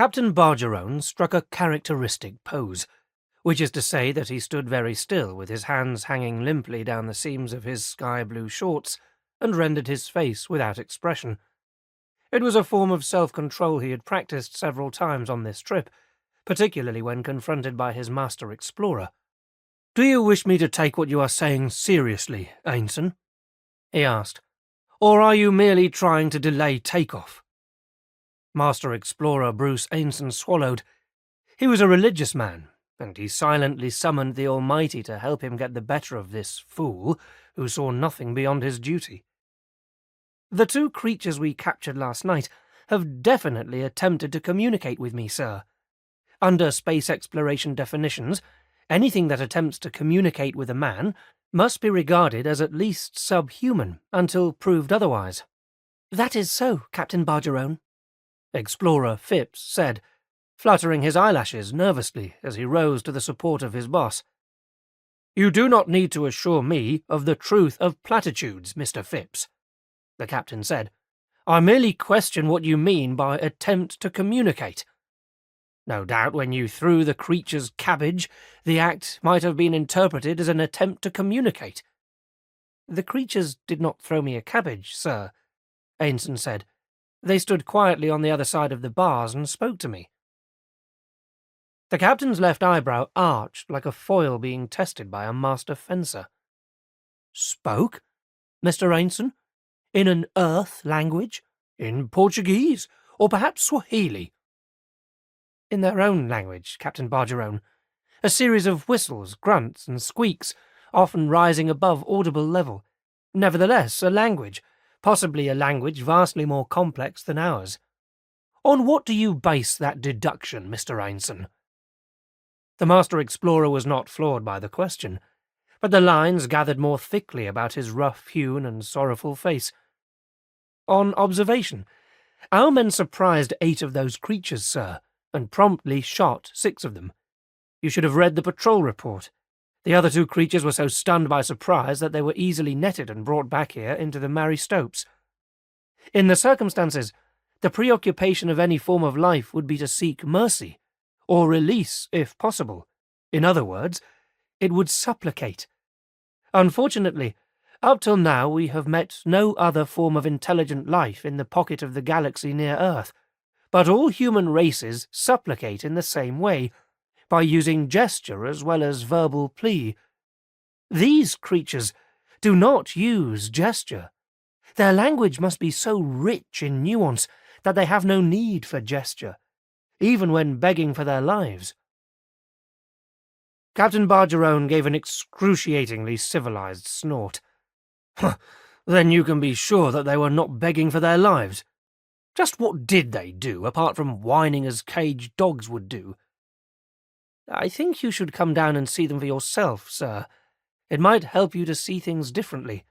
Captain Bargerone struck a characteristic pose, which is to say that he stood very still with his hands hanging limply down the seams of his sky-blue shorts and rendered his face without expression. It was a form of self-control he had practiced several times on this trip, particularly when confronted by his master explorer. "Do you wish me to take what you are saying seriously, Ainson?" he asked. "Or are you merely trying to delay takeoff?" Master Explorer Bruce Ainson swallowed. He was a religious man, and he silently summoned the Almighty to help him get the better of this fool who saw nothing beyond his duty. "The two creatures we captured last night have definitely attempted to communicate with me, sir. Under space exploration definitions, anything that attempts to communicate with a man must be regarded as at least subhuman until proved otherwise." "That is so, Captain Bargerone," Explorer Phipps said, fluttering his eyelashes nervously as he rose to the support of his boss. "You do not need to assure me of the truth of platitudes, Mr. Phipps," the captain said. "I merely question what you mean by attempt to communicate. No doubt when you threw the creature's cabbage, the act might have been interpreted as an attempt to communicate." "The creatures did not throw me a cabbage, sir," Ainson said. "They stood quietly on the other side of the bars and spoke to me." The captain's left eyebrow arched like a foil being tested by a master fencer. "Spoke, Mr. Ainson? In an Earth language? In Portuguese? Or perhaps Swahili?" "In their own language, Captain Bargerone. A series of whistles, grunts, and squeaks, often rising above audible level. Nevertheless, a language, possibly a language vastly more complex than ours." "On what do you base that deduction, Mr. Ainson?" The Master Explorer was not floored by the question, but the lines gathered more thickly about his rough-hewn and sorrowful face. "On observation. Our men surprised 8 of those creatures, sir, and promptly shot 6 of them. You should have read the patrol report. The other 2 creatures were so stunned by surprise that they were easily netted and brought back here into the Mary Stopes. In the circumstances, the preoccupation of any form of life would be to seek mercy, or release, if possible. In other words, it would supplicate. Unfortunately, up till now we have met no other form of intelligent life in the pocket of the galaxy near Earth, but all human races supplicate in the same way, by using gesture as well as verbal plea. These creatures do not use gesture. Their language must be so rich in nuance that they have no need for gesture, even when begging for their lives." Captain Bargerone gave an excruciatingly civilized snort. "Then you can be sure that they were not begging for their lives. Just what did they do, apart from whining as caged dogs would do?" "I think you should come down and see them for yourself, sir. It might help you to see things differently."